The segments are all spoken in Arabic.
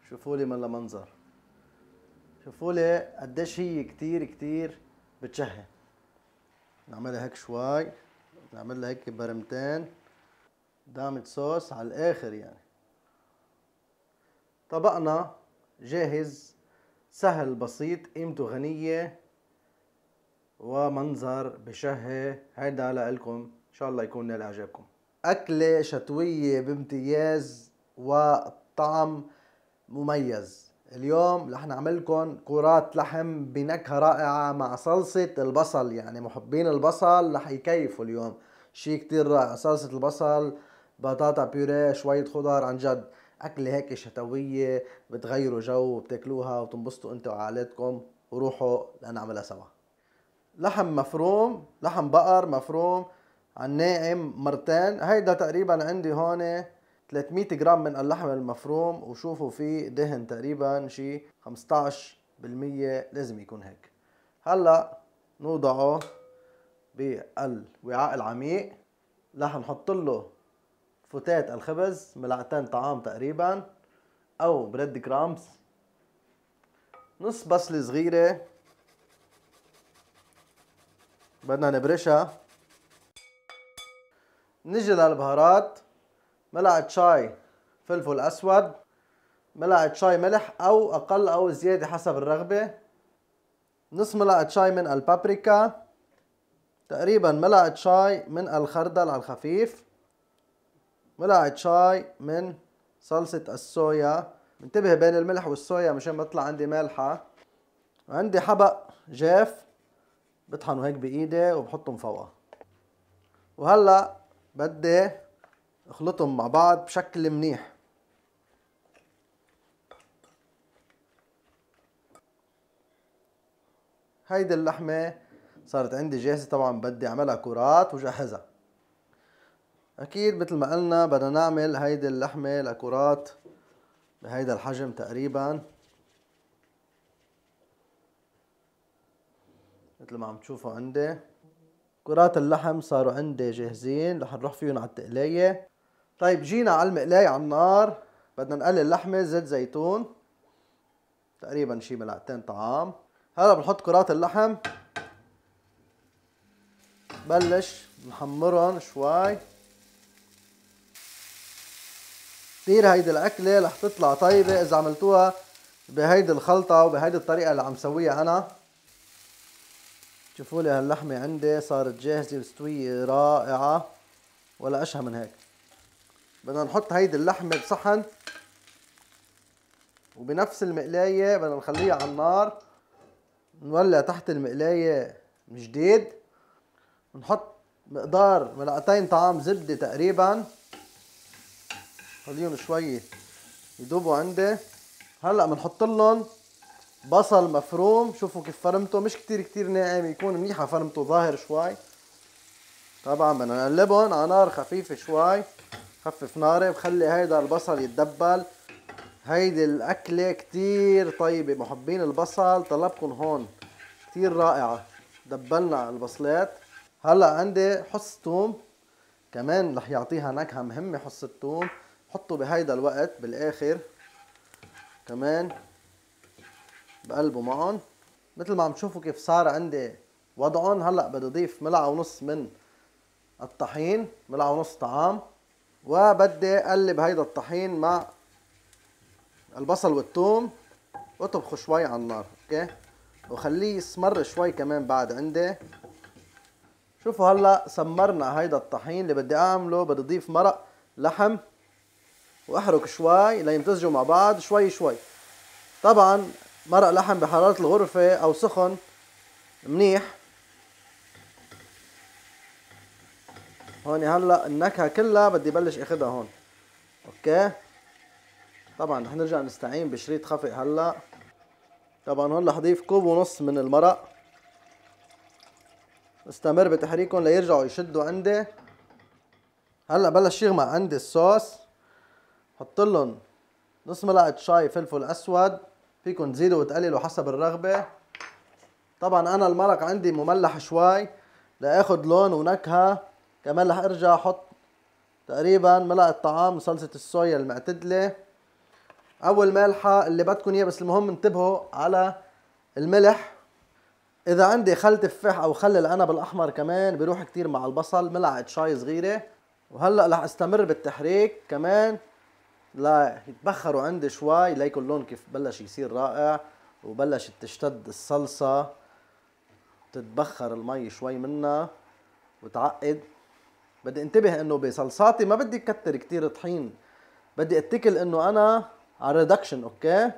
شوفوا لي من المنظر، شوفوا لي قديش هي كتير كتير بتشهي. نعملها هيك شوي، نعمل لها هيك برمتين دامة صوص على الاخر يعني. طبقنا جاهز، سهل بسيط، قيمته غنية ومنظر بشهي. هيدا لإلكم ان شاء الله يكون نال اعجابكم. اكلة شتوية بامتياز وطعم مميز. اليوم رح نعملكم كرات لحم بنكهة رائعة مع صلصة البصل، يعني محبين البصل رح يكيفوا اليوم. شي كتير رائع، صلصة البصل، بطاطا بيوريه، شوية خضار. عن جد أكلة هيك شتوية بتغيروا جو، بتاكلوها وتنبسطوا انت وعائلتكم. وروحوا لنعملها سوا. لحم مفروم، لحم بقر مفروم على الناعم مرتين. هيدا تقريبا عندي هون 300 جرام من اللحم المفروم، وشوفوا في دهن تقريبا شي 15%، لازم يكون هيك. هلا نوضعه بالوعاء العميق. رح نحط له فتات الخبز، ملعقتين طعام تقريبا او بريد كرامز، نص بصلة صغيرة بدنا نبرشها. نجي للبهارات، ملعقة شاي فلفل اسود، ملعقة شاي ملح او اقل او زيادة حسب الرغبة، نص ملعقة شاي من البابريكا، تقريبا ملعقة شاي من الخردل على الخفيف، ملعقة شاي من صلصة الصويا. انتبه بين الملح والصويا مشان ما تطلع عندي مالحة. عندي حبق جاف بطحنه هيك بايدي وبحطهم فوقها. وهلا بدي اخلطهم مع بعض بشكل منيح. هيدي اللحمة صارت عندي جاهزة. طبعا بدي اعملها كرات وجهزها. اكيد مثل ما قلنا بدنا نعمل هيدي اللحمة لكرات بهيدا الحجم تقريبا مثل ما عم تشوفوا عندي. كرات اللحم صاروا عندي جاهزين، رح نروح فيهم على التقلية. طيب جينا على المقلاية على النار. بدنا نقلي اللحمة، زيت زيتون تقريبا شي ملعقتين طعام. هلا بنحط كرات اللحم، بلش نحمرهم شوي. كتير هيدي الأكلة رح تطلع طيبة إذا عملتوها بهيدي الخلطة وبهيدي الطريقة اللي عم سويها أنا. شوفوا لي هاللحمة عندي صارت جاهزة مستوية رائعة، ولا أشهى من هيك. بدنا نحط هيدي اللحمة بصحن، وبنفس المقلاية بدنا نخليها على النار. نولع تحت المقلاية من جديد. نحط مقدار ملعقتين طعام زبدة تقريبا، خليهم شوي يذوبوا عندي. هلا بنحط لهم بصل مفروم. شوفوا كيف فرمته، مش كتير ناعم، يكون منيحة فرمته ظاهر شوي. طبعا بدنا نقلبهم على نار خفيفة شوي. خفف ناري، بخلي هيدا البصل يتدبل. هيدي الأكلة كتير طيبة، محبين البصل طلبكن هون، كتير رائعة. دبلنا البصلات. هلا عندي حص توم كمان رح يعطيها نكهة مهمة. حص التوم حطه بهيدا الوقت بالاخر كمان، بقلبه معهم مثل ما عم تشوفوا كيف صار عندي وضعهم. هلا بدي اضيف ملعقة ونص من الطحين، ملعقة ونص طعام، وبدي اقلب هيدا الطحين مع البصل والثوم واطبخه شوي على النار. اوكي، وخليه يسمر شوي كمان بعد عندي. شوفوا هلا سمرنا هيدا الطحين. اللي بدي اعمله بدي اضيف مرق لحم واحرك شوي ليمتزجوا مع بعض شوي شوي. طبعا مرق لحم بحرارة الغرفة او سخن منيح. هون هلا النكهة كلها بدي بلش اخدها هون. اوكي، طبعا رح نرجع نستعين بشريط خفق هلا. طبعا هون رح اضيف كوب ونص من المرق. استمر بتحريكهم ليرجعوا يشدوا عندي. هلا بلش يغمق عندي الصوص. حط لهم نص ملعقة شاي فلفل اسود، فيكن تزيدوا وتقللوا حسب الرغبة. طبعا انا المرق عندي مملح شوي لاخد لون ونكهة. كمان رح ارجع احط تقريبا ملعقة طعام صلصة الصويا المعتدلة. او المالحه اللي بدكم اياه، بس المهم انتبهوا على الملح. اذا عندي خل تفاح او خل العنب الاحمر كمان بيروح كتير مع البصل، ملعقه شاي صغيره. وهلا رح استمر بالتحريك كمان لا يتبخروا عندي شوي، ليكن اللون كيف بلش يصير رائع، وبلشت تشتد الصلصه، تتبخر المي شوي منها وتعقد. بدي انتبه انه بصلصاتي ما بدي كتر كتير طحين، بدي اتكل انه انا على ريدكشن. اوكي،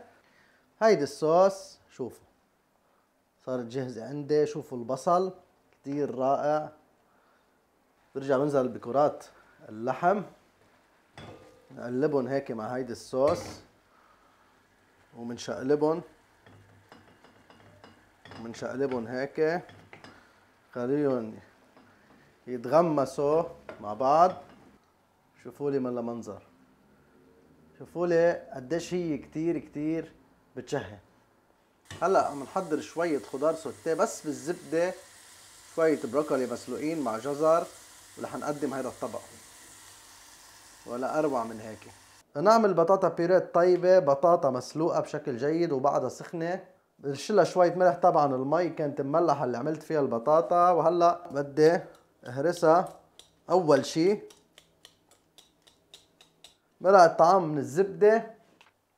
هيدي الصوص شوفوا صارت جاهزة عندي. شوفوا البصل كتير رائع. برجع بنزل بكرات اللحم، نقلبهم هيك مع هيدي الصوص، ومنشقلبهم هيك، خليهم يتغمسوا مع بعض. شوفوا لي من المنظر، شوفوا لي قديش هي كتير كتير بتشهي. هلا عم نحضر شوية خضار سوتيه بس بالزبدة، شوية بروكولي مسلوقين مع جزر، ورح نقدم هيدا الطبق ولا اروع من هيك. نعمل بطاطا بيريه طيبة، بطاطا مسلوقة بشكل جيد وبعدها سخنة. برشلها شوية ملح، طبعا المي كانت مملحة اللي عملت فيها البطاطا. وهلا بدي اهرسها. اول شي ملعقة طعام من الزبدة،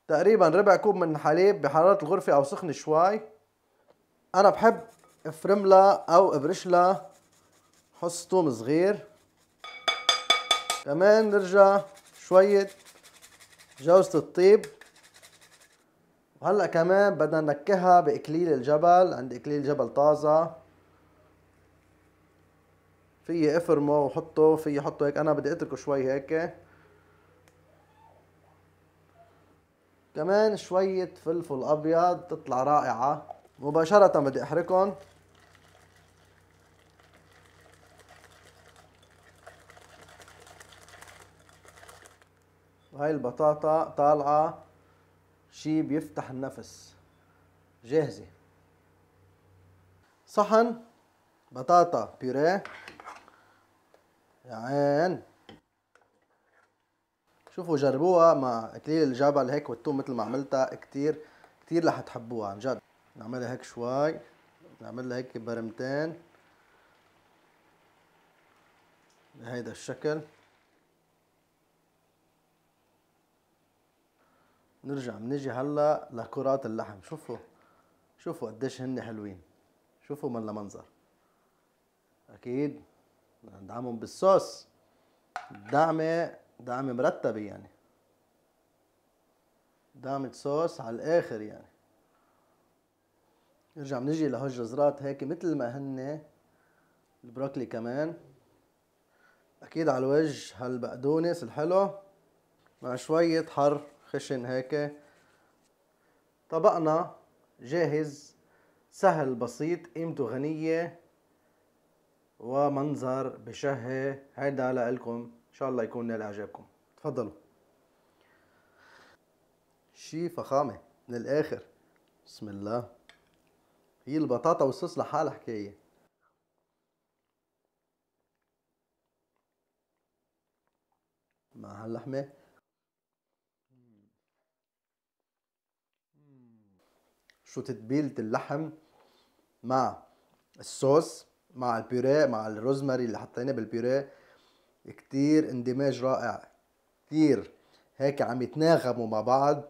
تقريبا ربع كوب من الحليب بحرارة الغرفة او سخن شوي. انا بحب افرملها او ابرشلها حص ثوم صغير. كمان نرجع شوية جوزة الطيب. وهلا كمان بدنا ننكهها باكليل الجبل، عندي اكليل جبل طازة، في افرمه وحطه، في حطه هيك، انا بدي اتركه شوي هيك. كمان شوية فلفل ابيض تطلع رائعة. مباشرة بدي احركهم. وهي البطاطا طالعة شي بيفتح النفس، جاهزة. صحن بطاطا بيوريه، يا عين. شوفوا جربوها مع اكليل الجبل هيك والثوم مثل ما عملتها، كتير كتير رح تحبوها عن جد. نعملها هيك شوي، نعملها هيك برمتين بهيدا الشكل. نرجع بنيجي هلا لكرات اللحم. شوفوا قديش هن حلوين، شوفوا من المنظر. اكيد ندعمهم بالصوص، دعمة مرتبة يعني، دعمة صوص على الاخر يعني. نرجع بنيجي لهالجزرات هيك مثل ما هن، البروكلي كمان. اكيد على الوجه هالبقدونس الحلو مع شوية حر خشن هيك. طبقنا جاهز، سهل بسيط، قيمته غنية ومنظر بشهي. هيدا لإلكم ان شاء الله يكون نال اعجابكم. تفضلوا. شي فخامة من الاخر. بسم الله. هي البطاطا والصوص لحالها حكاية. مع هاللحمة شو تتبيلة اللحم مع الصوص مع البيوريه مع الروزماري اللي حطيناه بالبيوريه، كتير اندماج رائع، كتير هيك عم يتناغموا مع بعض.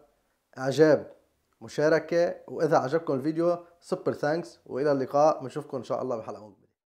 اعجاب، مشاركة، واذا عجبكم الفيديو سوبر ثانكس، والى اللقاء. بنشوفكم ان شاء الله بحلقة